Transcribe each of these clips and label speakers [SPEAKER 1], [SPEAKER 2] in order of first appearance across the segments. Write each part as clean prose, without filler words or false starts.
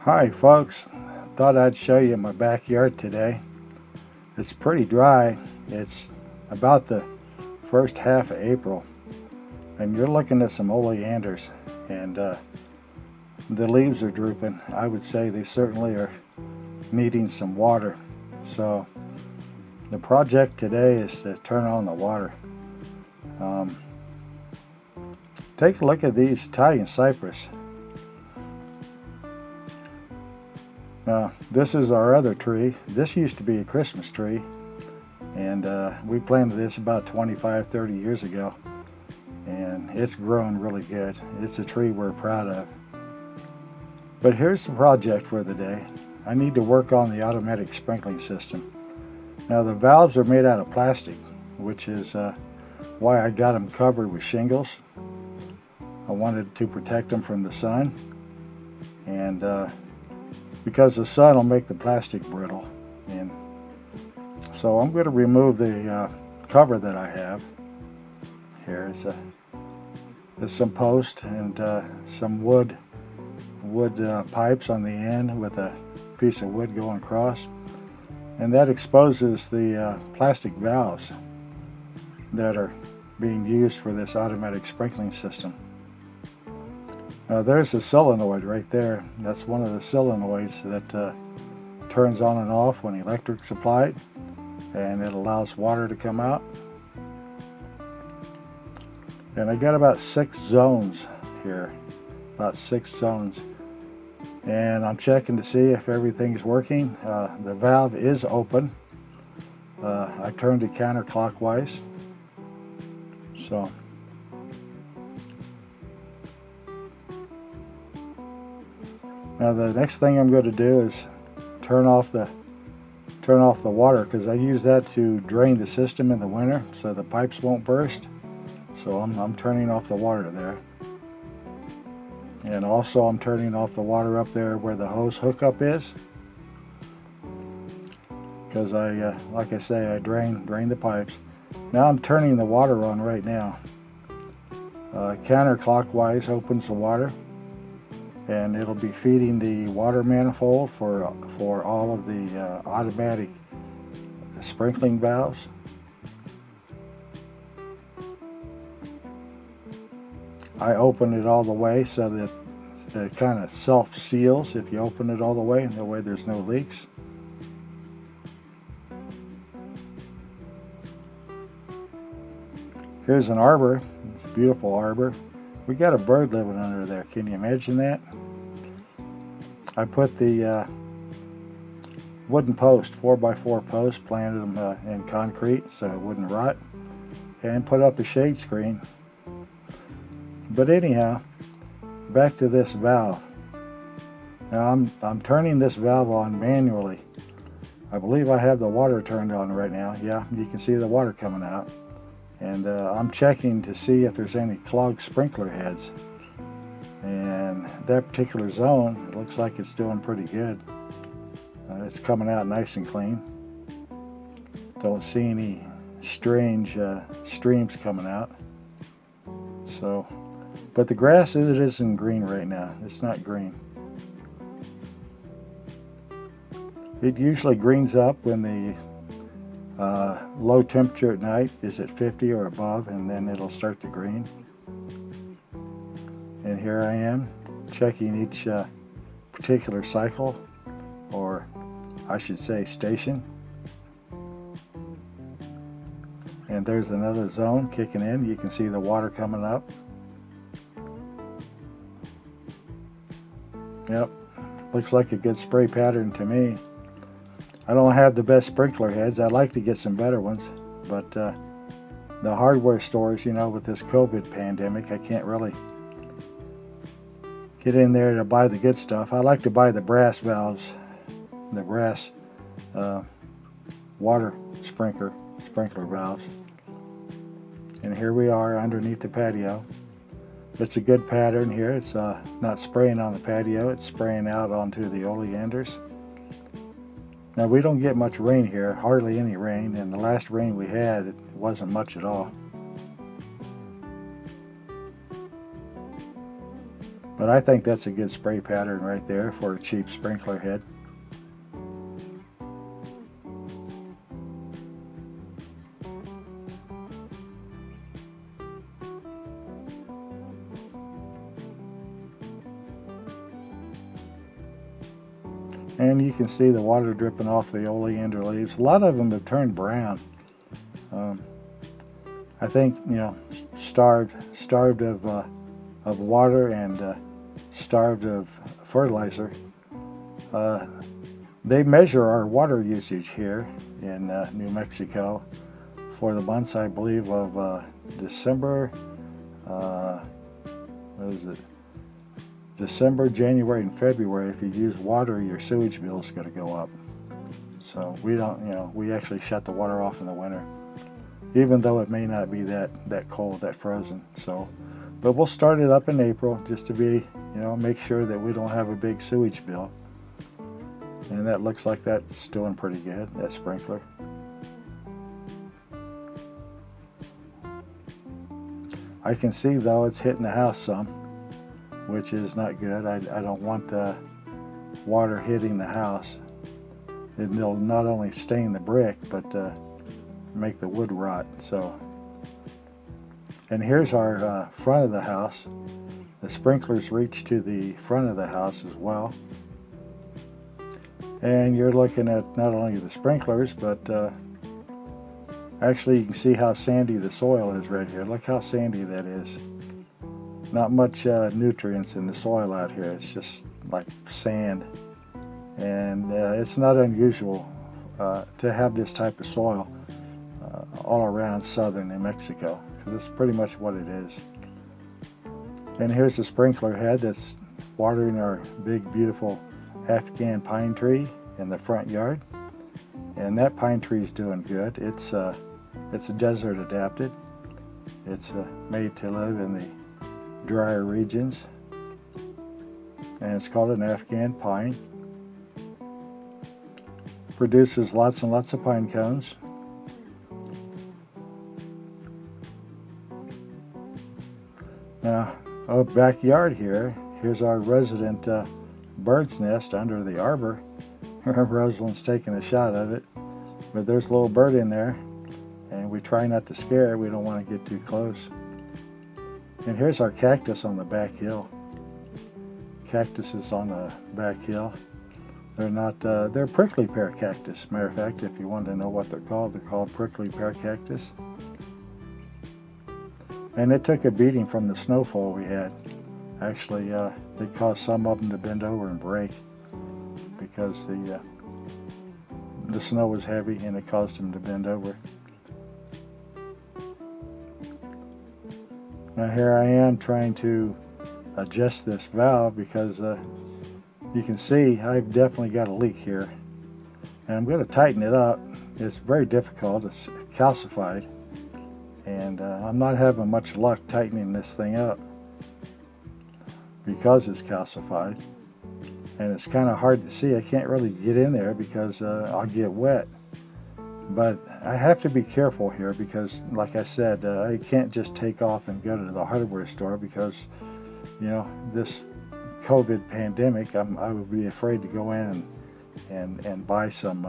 [SPEAKER 1] Hi folks, thought I'd show you my backyard today. It's pretty dry. It's about the first half of April and you're looking at some oleanders and the leaves are drooping. I would say they certainly are needing some water. So the project today is to turn on the water. Um, Take a look at these Italian cypress. Now, this is our other tree. This used to be a Christmas tree, and we planted this about 25-30 years ago, and it's grown really good. It's a tree we're proud of. But here's the project for the day. I need to work on the automatic sprinkling system. Now, the valves are made out of plastic, which is why I got them covered with shingles. I wanted to protect them from the sun, and because the sun will make the plastic brittle. And so I'm going to remove the cover that I have. There's some post and some wood pipes on the end with a piece of wood going across, and that exposes the plastic valves that are being used for this automatic sprinkling system. Now there's a solenoid right there. That's one of the solenoids that turns on and off when electric's applied, and it allows water to come out. And I got about 6 zones here, about 6 zones. And I'm checking to see if everything's working. The valve is open. I turned it counterclockwise. So now the next thing I'm going to do is turn off the water, because I use that to drain the system in the winter so the pipes won't burst. So I'm turning off the water there. And also I'm turning off the water up there where the hose hookup is, because like I say, I drain the pipes. Now I'm turning the water on right now. Counterclockwise opens the water, and it'll be feeding the water manifold for all of the automatic sprinkling valves. I open it all the way so that it kind of self-seals if you open it all the way, and that way there's no leaks. Here's an arbor. It's a beautiful arbor. We got a bird living under there. Can you imagine that? I put the wooden post, 4x4 post, planted them in concrete so it wouldn't rot, and put up a shade screen. But anyhow, back to this valve. Now I'm turning this valve on manually. I believe I have the water turned on right now. Yeah, you can see the water coming out. And I'm checking to see if there's any clogged sprinkler heads. And that particular zone, it looks like it's doing pretty good. It's coming out nice and clean. Don't see any strange streams coming out. So, but the grass, it isn't green right now. It's not green. It usually greens up when the low temperature at night is at 50 or above, and then it'll start to green. And here I am checking each particular cycle, or I should say station. And there's another zone kicking in. You can see the water coming up. Yep, looks like a good spray pattern to me. I don't have the best sprinkler heads. I'd like to get some better ones, but the hardware stores, you know, with this COVID pandemic, I can't really get in there to buy the good stuff. I like to buy the brass valves, the brass water sprinkler valves. And here we are underneath the patio. It's a good pattern here. It's not spraying on the patio, it's spraying out onto the oleanders. Now we don't get much rain here, hardly any rain, and the last rain we had, it wasn't much at all. But I think that's a good spray pattern right there for a cheap sprinkler head. And you can see the water dripping off the oleander leaves. A lot of them have turned brown. I think, you know, starved of water and starved of fertilizer. They measure our water usage here in New Mexico for the months, I believe, of December. What is it? December, January, and February. If you use water, your sewage bill is going to go up. So we don't, you know, we actually shut the water off in the winter, even though it may not be that cold, that frozen. So, but we'll start it up in April just to be, you know, make sure that we don't have a big sewage bill. And that looks like that's doing pretty good, that sprinkler. I can see though it's hitting the house some, which is not good. I don't want the water hitting the house. It'll not only stain the brick, but make the wood rot. So, and here's our front of the house. The sprinklers reach to the front of the house as well. And you're looking at not only the sprinklers, but actually you can see how sandy the soil is right here. Look how sandy that is. Not much nutrients in the soil out here. It's just like sand. And it's not unusual to have this type of soil all around southern New Mexico, because it's pretty much what it is. And here's the sprinkler head that's watering our big beautiful Afghan pine tree in the front yard. And that pine tree is doing good. It's desert adapted. It's made to live in the drier regions, and it's called an Afghan pine. Produces lots and lots of pine cones. Now, backyard here, here's our resident bird's nest under the arbor. Rosalind's taking a shot of it, but there's a little bird in there, and we try not to scare it. We don't want to get too close. And here's our cactus on the back hill. Cactuses on the back hill. They're not, they're prickly pear cactus. Matter of fact, if you want to know what they're called prickly pear cactus. And it took a beating from the snowfall we had. Actually, it caused some of them to bend over and break because the snow was heavy and it caused them to bend over. Now here I am trying to adjust this valve because you can see I've definitely got a leak here. And I'm going to tighten it up. It's very difficult. It's calcified. And I'm not having much luck tightening this thing up because it's calcified. And it's kind of hard to see. I can't really get in there because I'll get wet. But I have to be careful here because, like I said, I can't just take off and go to the hardware store because, you know, this COVID pandemic, I would be afraid to go in and buy some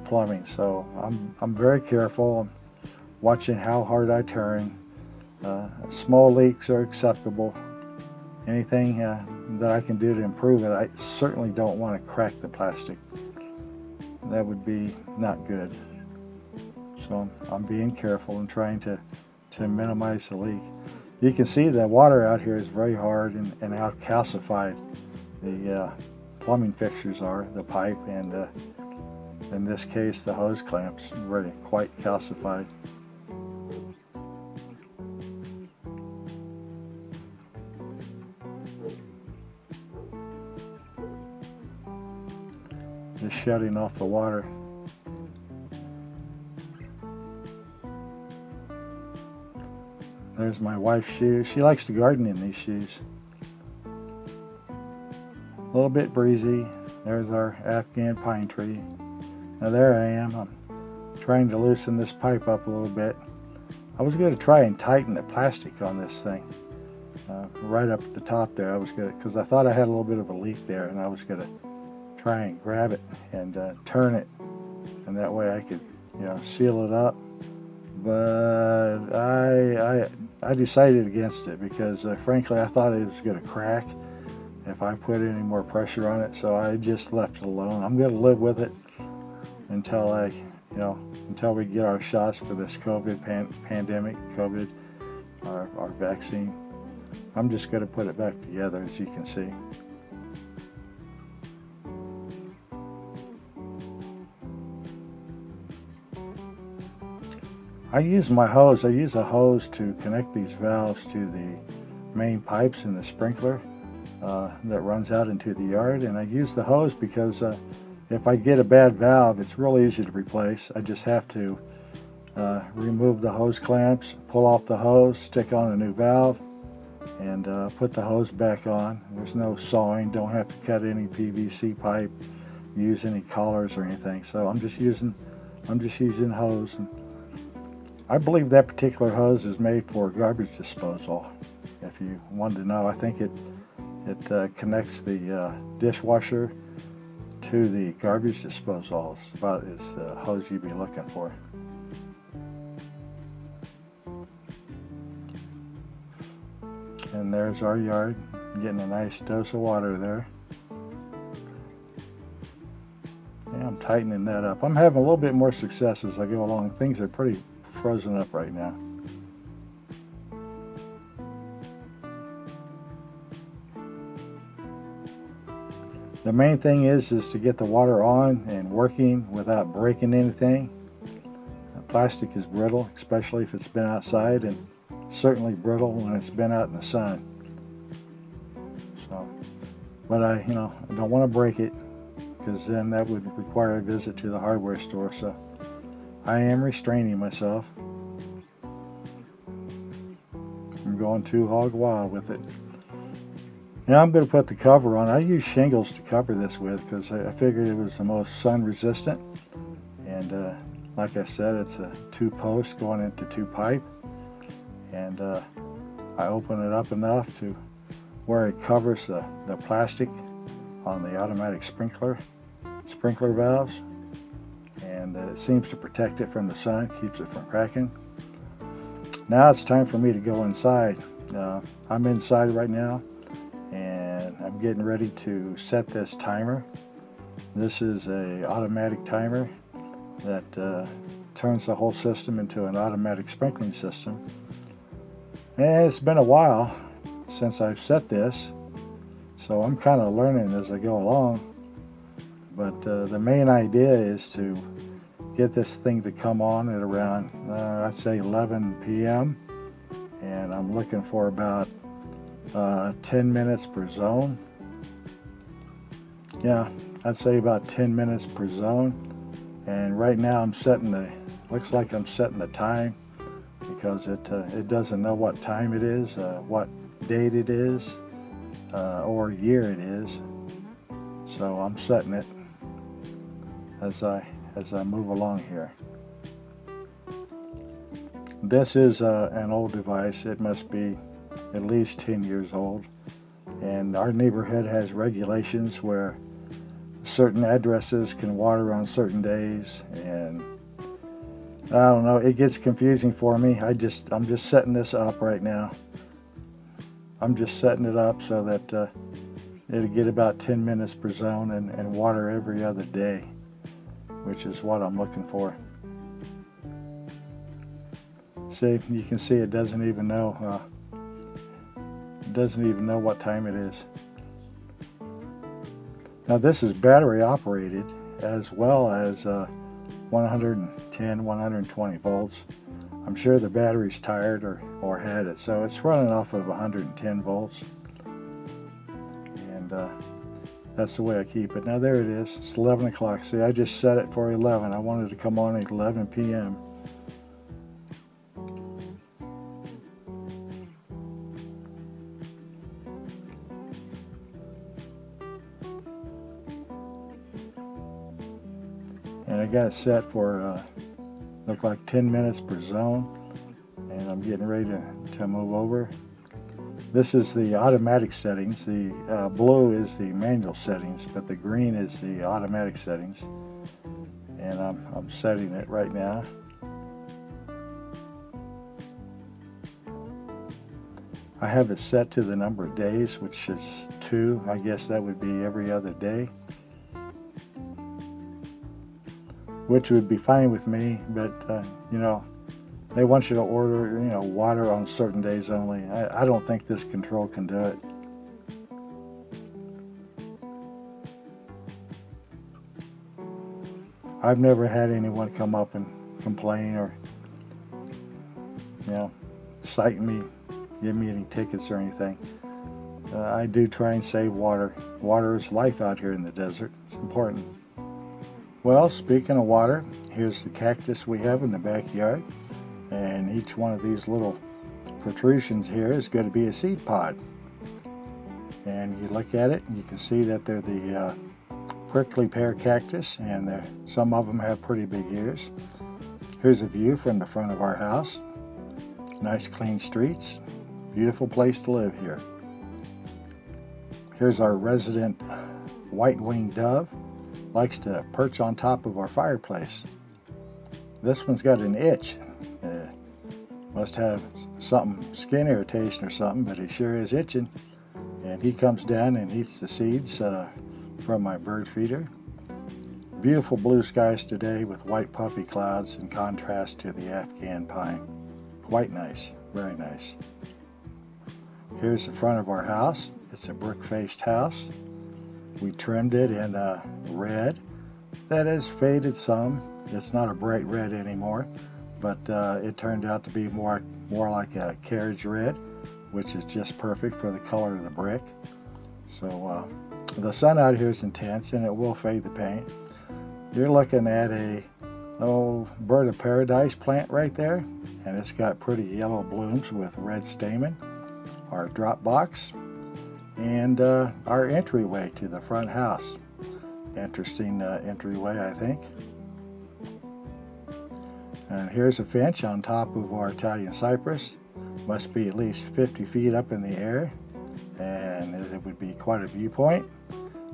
[SPEAKER 1] plumbing. So I'm very careful. I'm watching how hard I turn. Small leaks are acceptable. Anything that I can do to improve it, I certainly don't want to crack the plastic. That would be not good. So I'm being careful and trying to minimize the leak. You can see the water out here is very hard and how calcified the plumbing fixtures are, the pipe, and in this case the hose clamps, really quite calcified. Just shutting off the water. There's my wife's shoes. She likes to garden in these shoes. A little bit breezy. There's our Afghan pine tree. Now there I am. I'm trying to loosen this pipe up a little bit. I was going to try and tighten the plastic on this thing, right up at the top there. I was gonna, because I thought I had a little bit of a leak there, and I was gonna try and grab it and turn it, and that way I could, seal it up. But I decided against it because frankly I thought it was gonna crack if I put any more pressure on it. So I just left it alone. I'm gonna live with it until until we get our shots for this COVID pandemic, COVID, our vaccine. I'm just going to put it back together, as you can see. I use my hose. I use a hose to connect these valves to the main pipes in the sprinkler that runs out into the yard. And I use the hose because if I get a bad valve, it's real easy to replace. I just have to remove the hose clamps, pull off the hose, stick on a new valve, and put the hose back on. There's no sawing, don't have to cut any PVC pipe, use any collars or anything. So I'm just using hose. And I believe that particular hose is made for garbage disposal. If you wanted to know, I think it connects the dishwasher to the garbage disposal. It's about as the hose you'd be looking for. And there's our yard, getting a nice dose of water there. Yeah, I'm tightening that up. I'm having a little bit more success as I go along. Things are pretty frozen up right now. The main thing is to get the water on and working without breaking anything. Plastic is brittle, especially if it's been outside, and certainly brittle when it's been out in the sun. So, but I don't want to break it, because then that would require a visit to the hardware store. So I am restraining myself. I'm going too hog wild with it. Now I'm going to put the cover on. I use shingles to cover this with because I figured it was the most sun resistant. And like I said, it's a 2-post going into 2-pipe. And I open it up enough to where it covers the plastic on the automatic sprinkler valves. And it seems to protect it from the sun, keeps it from cracking. Now it's time for me to go inside. I'm inside right now, and I'm getting ready to set this timer. This is a automatic timer that turns the whole system into an automatic sprinkling system. And it's been a while since I've set this, so I'm kind of learning as I go along. But the main idea is to get this thing to come on at around, I'd say 11 p.m. And I'm looking for about 10 minutes per zone. Yeah, I'd say about 10 minutes per zone. And right now I'm setting looks like I'm setting the time, because it doesn't know what time it is, what date it is, or year it is. So I'm setting it as I move along here. This is an old device. It must be at least 10 years old. And our neighborhood has regulations where certain addresses can water on certain days, and I don't know, it gets confusing for me. I'm just setting this up right now. I'm just setting it up so that it'll get about 10 minutes per zone and water every other day, which is what I'm looking for. See, you can see it doesn't even know what time it is. Now this is battery operated, as well as 110, 120 volts. I'm sure the battery's tired or had it, so it's running off of 110 volts. And that's the way I keep it. Now there it is. It's 11 o'clock. See, I just set it for 11. I wanted to come on at 11 p.m. And I got it set for look like 10 minutes per zone, and I'm getting ready to move over. This is the automatic settings. The blue is the manual settings, but the green is the automatic settings. And I'm setting it right now. I have it set to the number of days, which is 2. I guess that would be every other day, which would be fine with me, but you know, they want you to order, you know, water on certain days only. I don't think this control can do it. I've never had anyone come up and complain or, you know, cite me, give me any tickets or anything. I do try and save water. Water is life out here in the desert. It's important. Well, speaking of water, here's the cactus we have in the backyard. And each one of these little protrusions here is going to be a seed pod. And you look at it and you can see that they're the prickly pear cactus, and some of them have pretty big ears. Here's a view from the front of our house. Nice clean streets. Beautiful place to live here. Here's our resident white-winged dove. Likes to perch on top of our fireplace. This one's got an itch. Must have something, skin irritation or something, but he sure is itching. And he comes down and eats the seeds from my bird feeder. Beautiful blue skies today with white puffy clouds in contrast to the Afghan pine. Quite nice, very nice. Here's the front of our house. It's a brick-faced house. We trimmed it in red. That has faded some. It's not a bright red anymore, but it turned out to be more like a carriage red, which is just perfect for the color of the brick. So the sun out here is intense and it will fade the paint. You're looking at a bird of paradise plant right there, and it's got pretty yellow blooms with red stamen. Our drop box and our entryway to the front house. Interesting entryway, I think. And here's a finch on top of our Italian cypress. Must be at least 50 feet up in the air, and it would be quite a viewpoint.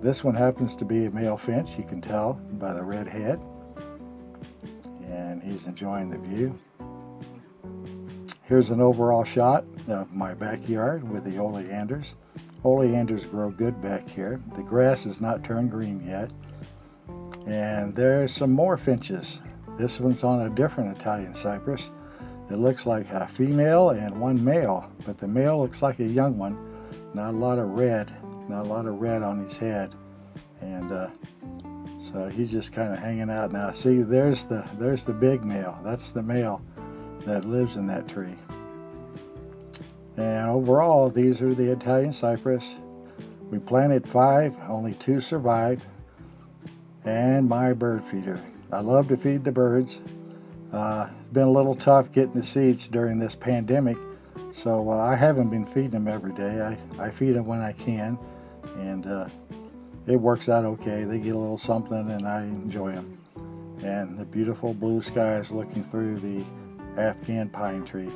[SPEAKER 1] This one happens to be a male finch, you can tell by the red head, and he's enjoying the view. Here's an overall shot of my backyard with the oleanders. Oleanders grow good back here. The grass has not turned green yet, and there's some more finches. This one's on a different Italian cypress. It looks like a female and one male, but the male looks like a young one. Not a lot of red on his head, and so he's just kind of hanging out now. See, there's the big male. That's the male that lives in that tree. And overall, these are the Italian cypress. We planted 5, only 2 survived, and my bird feeder. I love to feed the birds. It's been a little tough getting the seeds during this pandemic, so I haven't been feeding them every day. I feed them when I can, and it works out okay. They get a little something, and I enjoy them. And the beautiful blue skies looking through the Afghan pine tree.